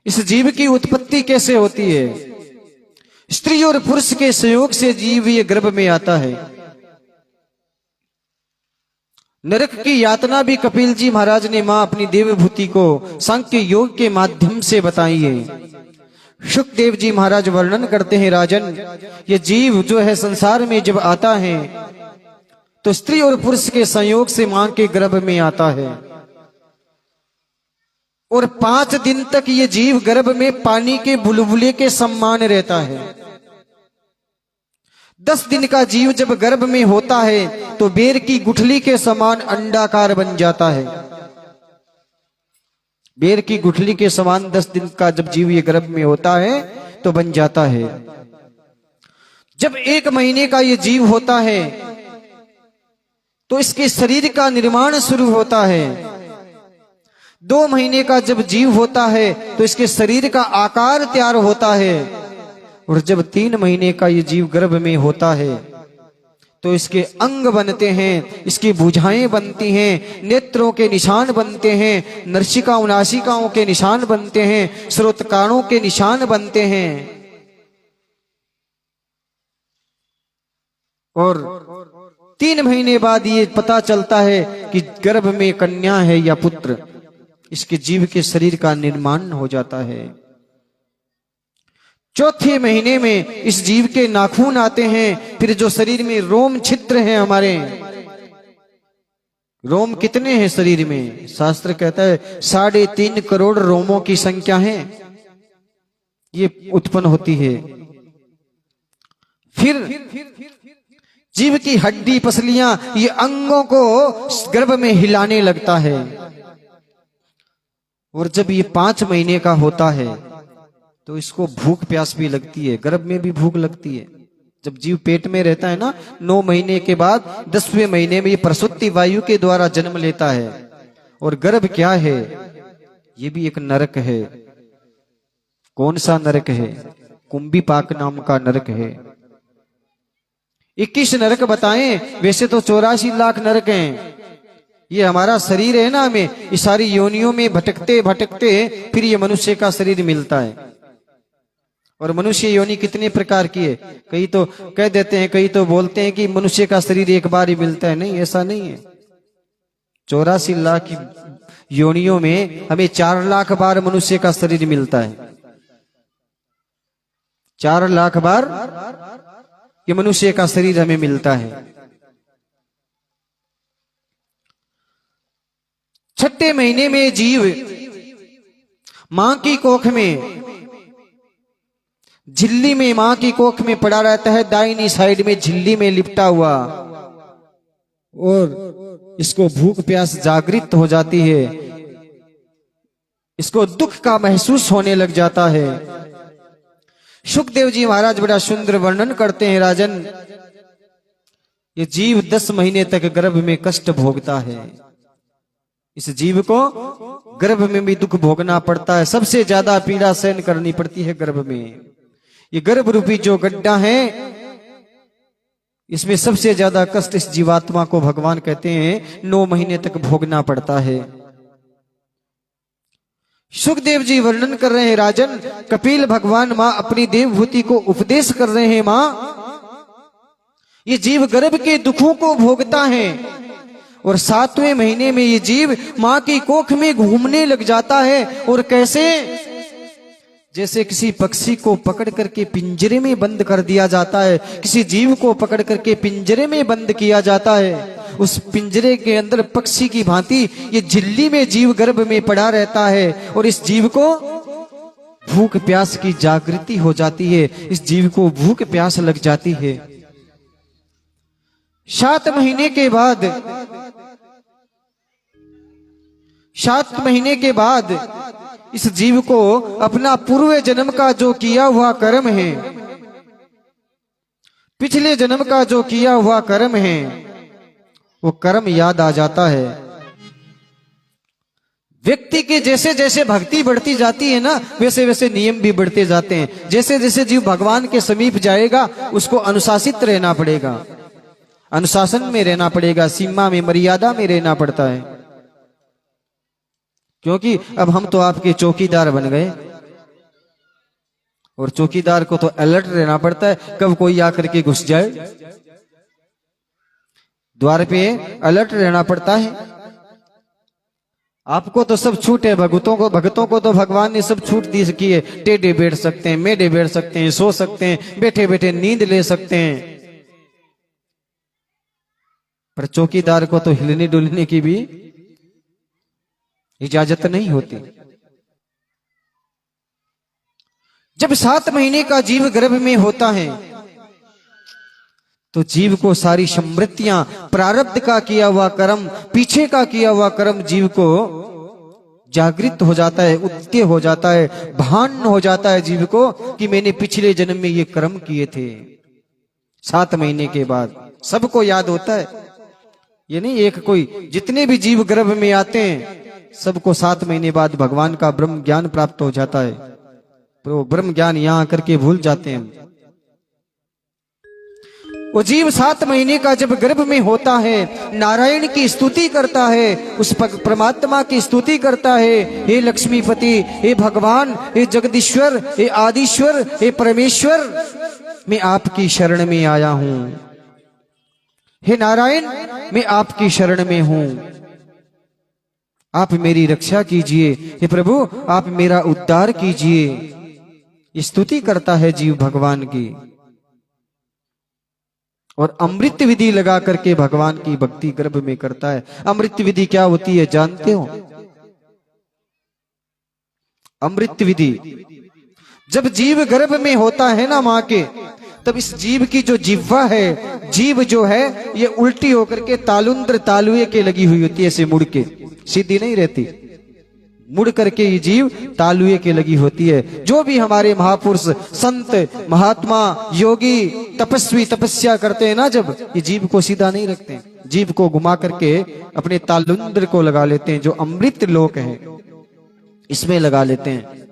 इस जीव की उत्पत्ति कैसे होती है? स्त्री और पुरुष के संयोग से जीव ये गर्भ में आता है। नरक की यातना भी कपिल जी महाराज ने मां अपनी देवभूति को सांख्य योग के माध्यम से बताई है। शुकदेव जी महाराज वर्णन करते हैं, राजन, ये जीव जो है संसार में जब आता है तो स्त्री और पुरुष के संयोग से मां के गर्भ में आता है और 5 दिन तक ये जीव गर्भ में पानी के बुलबुले के समान रहता है। 10 दिन का जीव जब गर्भ में होता है तो बेर की गुठली के समान अंडाकार बन जाता है। बेर की गुठली के समान 10 दिन का जब जीव ये गर्भ में होता है तो बन जाता है। जब 1 महीने का ये जीव होता है तो इसके शरीर का निर्माण शुरू होता है। 2 महीने का जब जीव होता है तो इसके शरीर का आकार तैयार होता है और जब 3 महीने का ये जीव गर्भ में होता है तो इसके अंग बनते हैं, इसकी भुजाएं बनती हैं, नेत्रों के निशान बनते हैं, नर्सिकाओं नासिकाओं के निशान बनते हैं, स्रोतकाणों के निशान बनते हैं और 3 महीने बाद ये पता चलता है कि गर्भ में कन्या है या पुत्र। इसके जीव के शरीर का निर्माण हो जाता है। 4थे महीने में इस जीव के नाखून आते हैं। फिर जो शरीर में रोम छिद्र हैं, हमारे रोम कितने हैं शरीर में? शास्त्र कहता है 3.5 करोड़ रोमों की संख्या है, ये उत्पन्न होती है। फिर जीव की हड्डी पसलियां ये अंगों को गर्भ में हिलाने लगता है और जब ये 5 महीने का होता है तो इसको भूख प्यास भी लगती है। गर्भ में भी भूख लगती है। जब जीव पेट में रहता है ना, 9 महीने के बाद 10वें महीने में ये प्रसूति वायु के द्वारा जन्म लेता है। और गर्भ क्या है? ये भी एक नरक है। कौन सा नरक है? कुंभीपाक नाम का नरक है। 21 नरक बताएं, वैसे तो 84 लाख नरक हैं। ये हमारा शरीर है ना, हमें इस सारी योनियों में भटकते भटकते फिर ये मनुष्य का शरीर मिलता है। और मनुष्य योनि कितने प्रकार की है? कई तो कह देते हैं, कई तो बोलते हैं कि मनुष्य का शरीर एक बार ही मिलता है। नहीं, ऐसा नहीं है। 84 लाख की योनियों में हमें 4 लाख बार मनुष्य का शरीर मिलता है। 4 लाख बार ये मनुष्य का शरीर हमें मिलता है। 6ठे महीने में जीव मां की कोख में, झिल्ली में, मां की कोख में पड़ा रहता है, दाहिनी साइड में झिल्ली में लिपटा हुआ। और इसको भूख प्यास जागृत हो जाती है, इसको दुख का महसूस होने लग जाता है। शुकदेव जी महाराज बड़ा सुंदर वर्णन करते हैं, राजन, ये जीव 10 महीने तक गर्भ में कष्ट भोगता है। इस जीव को गर्भ में भी दुख भोगना पड़ता है। सबसे ज्यादा पीड़ा सहन करनी पड़ती है गर्भ में। ये गर्भ रूपी जो गड्ढा है, इसमें सबसे ज्यादा कष्ट इस जीवात्मा को भगवान कहते हैं 9 महीने तक भोगना पड़ता है। सुखदेव जी वर्णन कर रहे हैं, राजन, कपिल भगवान मां अपनी देवभूति को उपदेश कर रहे हैं, मां ये जीव गर्भ के दुखों को भोगता है और 7वें महीने में ये जीव मां की कोख में घूमने लग जाता है। और कैसे? जैसे किसी पक्षी को पकड़ करके पिंजरे में बंद कर दिया जाता है, किसी जीव को पकड़ करके पिंजरे में बंद किया जाता है, उस पिंजरे के अंदर पक्षी की भांति ये झिल्ली में जीव गर्भ में पड़ा रहता है और इस जीव को भूख प्यास की जागृति हो जाती है, इस जीव को भूख प्यास लग जाती है। 7 महीने के बाद 7 महीने के बाद इस जीव को अपना पूर्व जन्म का जो किया हुआ कर्म है, पिछले जन्म का जो किया हुआ कर्म है, वो कर्म याद आ जाता है। व्यक्ति के जैसे जैसे भक्ति बढ़ती जाती है ना, वैसे वैसे नियम भी बढ़ते जाते हैं। जैसे जैसे जीव भगवान के समीप जाएगा, उसको अनुशासित रहना पड़ेगा, अनुशासन में रहना पड़ेगा, सीमा में, मर्यादा में रहना पड़ता है। क्योंकि अब हम तो आपके चौकीदार बन गए, और चौकीदार को तो अलर्ट रहना पड़ता है, कब कोई आकर के घुस जाए। द्वार पे अलर्ट रहना पड़ता है। आपको तो सब छूट है, भगतों को तो भगवान ने सब छूट दी सकी है। टेढ़े बैठ सकते हैं, मेढ़े बैठ सकते हैं, सो सकते हैं, बैठे बैठे नींद ले सकते हैं, पर चौकीदार को तो हिलने डुलने की भी इजाजत नहीं होती। जब 7 महीने का जीव गर्भ में होता है तो जीव को सारी समृद्धियां, प्रारब्ध का किया हुआ कर्म, पीछे का किया हुआ कर्म जीव को जागृत हो जाता है, उदय हो जाता है, भान हो जाता है जीव को कि मैंने पिछले जन्म में ये कर्म किए थे। 7 महीने के बाद सबको याद होता है। ये नहीं एक कोई, जितने भी जीव गर्भ में आते हैं सबको 7 महीने बाद भगवान का ब्रह्म ज्ञान प्राप्त हो जाता है, पर वो ब्रह्म ज्ञान यहां आकर के भूल जाते हैं। वो जीव 7 महीने का जब गर्भ में होता है, नारायण की स्तुति करता है, उस परमात्मा की स्तुति करता है, हे लक्ष्मीपति, हे भगवान, हे जगदीश्वर, हे आदिश्वर, हे परमेश्वर, मैं आपकी शरण में आया हूं। हे नारायण, मैं आपकी शरण में हूं, आप मेरी रक्षा कीजिए। हे प्रभु, आप मेरा उद्धार कीजिए। स्तुति करता है जीव भगवान की, और अमृत विधि लगा करके भगवान की भक्ति गर्भ में करता है। अमृत विधि क्या होती है जानते हो? अमृत विधि जब जीव गर्भ में होता है ना मां के, तब इस जीव की जो जिह्वा है, जीव जो है ये उल्टी होकर के तालुंद्र तालुए के लगी हुई होती है, ऐसे मुड़ के, सीधी नहीं रहती, मुड़ करके ये जीव तालुए के लगी होती है। जो भी हमारे महापुरुष, संत, महात्मा, योगी, तपस्वी तपस्या करते हैं ना, जब ये जीव को सीधा नहीं रखते, जीव को घुमा करके अपने तालुंद्र को लगा लेते हैं, जो अमृत लोक है इसमें लगा लेते हैं।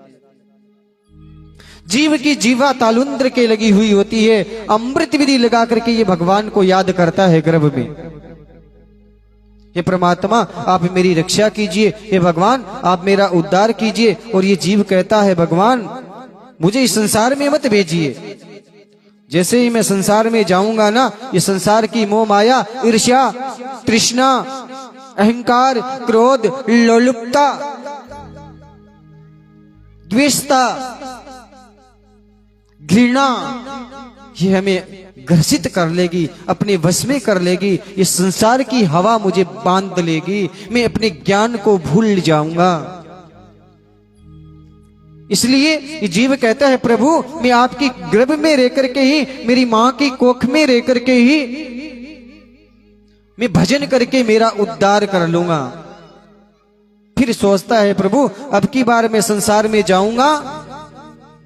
जीव की जीवा तालुंद्र के लगी हुई होती है, अमृत विधि लगा करके ये भगवान को याद करता है गर्भ में। हे परमात्मा, आप मेरी रक्षा कीजिए, हे भगवान आप मेरा उद्धार कीजिए। और ये जीव कहता है भगवान मुझे इस संसार में मत भेजिए। जैसे ही मैं संसार में जाऊंगा ना, ये संसार की मोह माया, ईर्ष्या, तृष्णा, अहंकार, क्रोध, लोलुपता, द्वेषता, घृणा, ये हमें ग्रसित कर लेगी, अपने वश में कर लेगी। इस संसार की हवा मुझे बांध लेगी, मैं अपने ज्ञान को भूल जाऊंगा। इसलिए ये जीव कहता है प्रभु, मैं आपकी गर्भ में रह करके ही, मेरी मां की कोख में रह करके ही मैं भजन करके मेरा उद्धार कर लूंगा। फिर सोचता है प्रभु अब की बार मैं संसार में जाऊंगा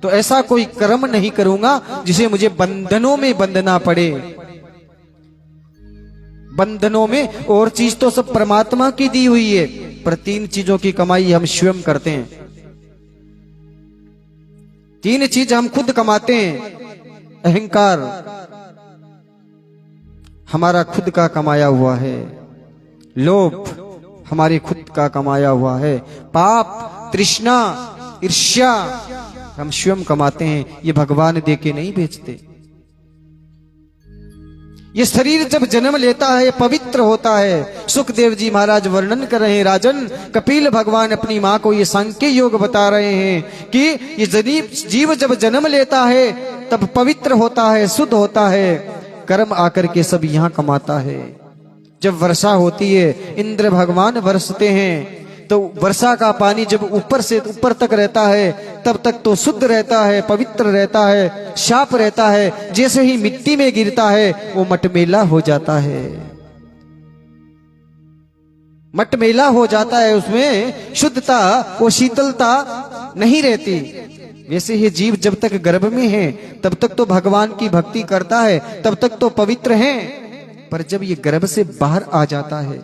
तो ऐसा कोई कर्म नहीं करूंगा जिसे मुझे बंधनों में बंधना पड़े। बंधनों में और चीज तो सब परमात्मा की दी हुई है, पर 3 चीजों की कमाई हम स्वयं करते हैं। 3 चीज हम खुद कमाते हैं। अहंकार हमारा खुद का कमाया हुआ है, लोभ हमारे खुद का कमाया हुआ है, पाप, तृष्णा, ईर्ष्या हम स्वयं कमाते हैं, ये भगवान देके नहीं बेचते। ये शरीर जब जन्म लेता है पवित्र होता है। सुखदेव जी महाराज वर्णन कर रहे हैं, राजन कपिल भगवान अपनी मां को ये सांख्य योग बता रहे हैं कि ये जीव जब जन्म लेता है तब पवित्र होता है, शुद्ध होता है, कर्म आकर के सब यहां कमाता है। जब वर्षा होती है, इंद्र भगवान बरसते हैं, तो वर्षा का पानी जब ऊपर से ऊपर तक रहता है तब तक तो शुद्ध रहता है, पवित्र रहता है, साफ रहता है। जैसे ही मिट्टी में गिरता है वो मटमेला हो जाता है, मटमेला हो जाता है, उसमें शुद्धता, वो शीतलता नहीं रहती। वैसे ही जीव जब तक गर्भ में है तब तक तो भगवान की भक्ति करता है, तब तक तो पवित्र है, पर जब ये गर्भ से बाहर आ जाता है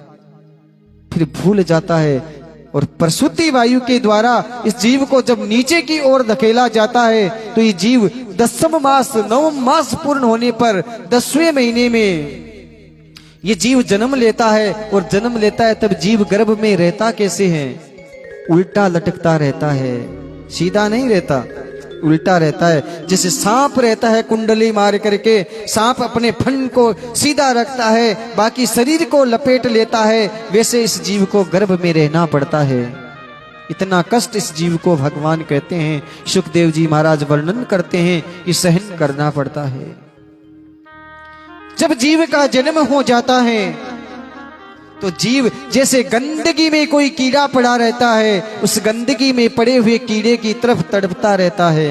फिर भूल जाता है। और प्रसूति वायु के द्वारा इस जीव को जब नीचे की ओर धकेला जाता है तो ये जीव 10वें मास 9वें मास पूर्ण होने पर 10वें महीने में ये जीव जन्म लेता है। और जन्म लेता है तब जीव गर्भ में रहता कैसे है? उल्टा लटकता रहता है, सीधा नहीं रहता। उल्टा रहता है। जैसे सांप रहता है कुंडली मार करके, सांप अपने फन को सीधा रखता है, बाकी शरीर को लपेट लेता है, वैसे इस जीव को गर्भ में रहना पड़ता है। इतना कष्ट इस जीव को भगवान कहते हैं, सुखदेव जी महाराज वर्णन करते हैं कि सहन करना पड़ता है। जब जीव का जन्म हो जाता है तो जीव जैसे गंदगी में कोई कीड़ा पड़ा रहता है, उस गंदगी में पड़े हुए कीड़े की तरफ तड़पता रहता है।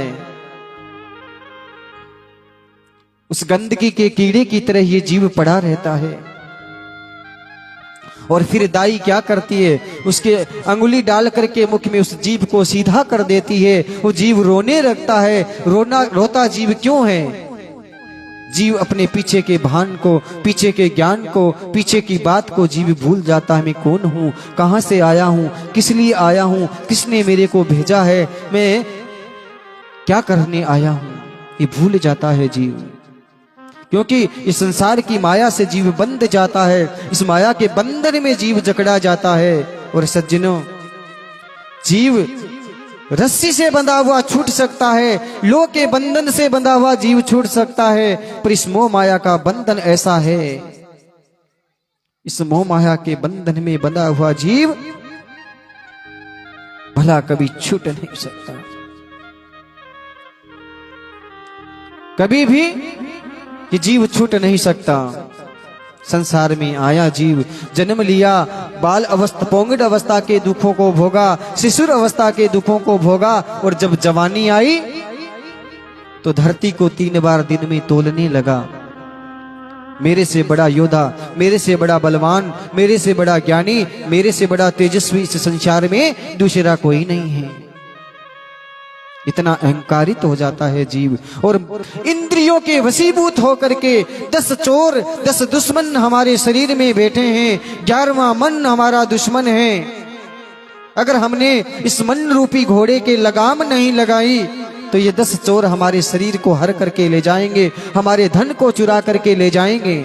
उस गंदगी के कीड़े की तरह ये जीव पड़ा रहता है। और फिर दाई क्या करती है, उसके अंगुली डाल करके मुख में उस जीव को सीधा कर देती है। वो जीव रोने लगता है। रोता जीव क्यों है? जीव अपने पीछे के भान को, पीछे के ज्ञान को, पीछे की बात को जीव भूल जाता है। मैं कौन हूं, कहां से आया हूं, किस लिए आया हूं, किसने मेरे को भेजा है, मैं क्या करने आया हूं, ये भूल जाता है जीव। क्योंकि इस संसार की माया से जीव बंध जाता है, इस माया के बंधन में जीव जकड़ा जाता है। और सज्जनों, जीव रस्सी से बंधा हुआ छूट सकता है, लोह के बंधन से बंधा हुआ जीव छूट सकता है, पर इस मोह माया का बंधन ऐसा है, इस मोह माया के बंधन में बंधा हुआ जीव भला कभी छूट नहीं सकता। कभी भी ये जीव छूट नहीं सकता। संसार में आया जीव, जन्म लिया, बाल अवस्था, पौंगड अवस्था के दुखों को भोगा, शिशुर अवस्था के दुखों को भोगा, और जब जवानी आई तो धरती को 3 बार दिन में तोलने लगा। मेरे से बड़ा योद्धा, मेरे से बड़ा बलवान, मेरे से बड़ा ज्ञानी, मेरे से बड़ा तेजस्वी इस संसार में दूसरा कोई नहीं है। इतना अहंकारित हो जाता है जीव। और इंद्रियों के वशीभूत होकर के 10 चोर, 10 दुश्मन हमारे शरीर में बैठे हैं। 11वां मन हमारा दुश्मन है। अगर हमने इस मन रूपी घोड़े के लगाम नहीं लगाई तो ये 10 चोर हमारे शरीर को हर करके ले जाएंगे, हमारे धन को चुरा करके ले जाएंगे।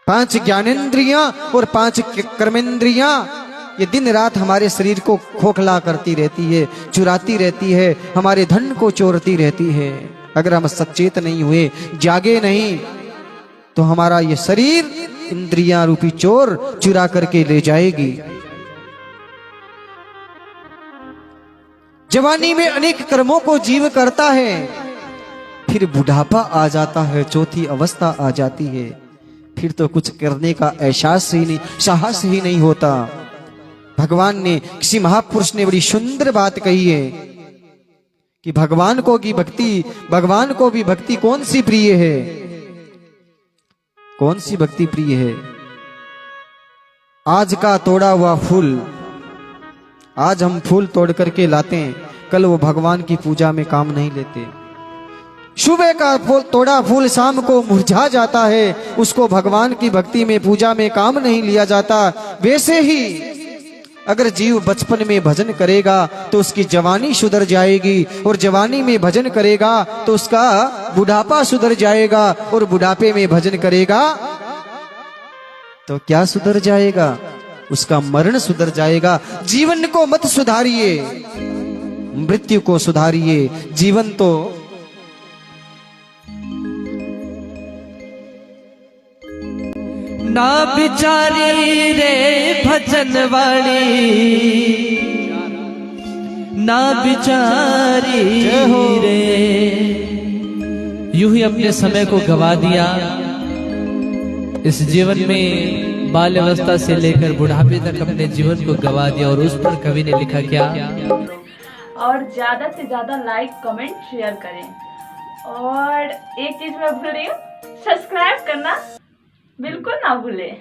5 ज्ञानेंद्रियां और 5 कर्मेंद्रियां ये दिन रात हमारे शरीर को खोखला करती रहती है, चुराती रहती है, हमारे धन को चोरती रहती है। अगर हम सचेत नहीं हुए, जागे नहीं, तो हमारा ये शरीर इंद्रियां रूपी चोर चुरा करके ले जाएगी। जवानी में अनेक कर्मों को जीव करता है, फिर बुढ़ापा आ जाता है, चौथी अवस्था आ जाती है, फिर तो कुछ करने का एहसास ही नहीं, साहस ही नहीं होता। भगवान ने, किसी महापुरुष ने बड़ी सुंदर बात कही है कि भगवान को भी भक्ति कौन सी प्रिय है? कौन सी भक्ति प्रिय है? आज का तोड़ा हुआ फूल, आज हम फूल तोड़ करके लाते हैं, कल वो भगवान की पूजा में काम नहीं लेते। सुबह का तोड़ा फूल शाम को मुरझा जाता है, उसको भगवान की भक्ति में, पूजा में काम नहीं लिया जाता। वैसे ही अगर जीव बचपन में भजन करेगा तो उसकी जवानी सुधर जाएगी, और जवानी में भजन करेगा तो उसका बुढ़ापा सुधर जाएगा, और बुढ़ापे में भजन करेगा तो क्या सुधर जाएगा? उसका मरण सुधर जाएगा। जीवन को मत सुधारिए, मृत्यु को सुधारिए। जीवन तो ना बिचारी रे भजन वाली, ना बिचारी रे। यूं ही अपने समय को गवा दिया। इस जीवन में बाल अवस्था से लेकर बुढ़ापे तक अपने जीवन को गवा दिया। और उस पर कवि ने लिखा क्या? और ज्यादा से ज्यादा लाइक, कमेंट, शेयर करें। और एक चीज मैं भूल रही हूँ, सब्सक्राइब करना बिल्कुल ना भूलें।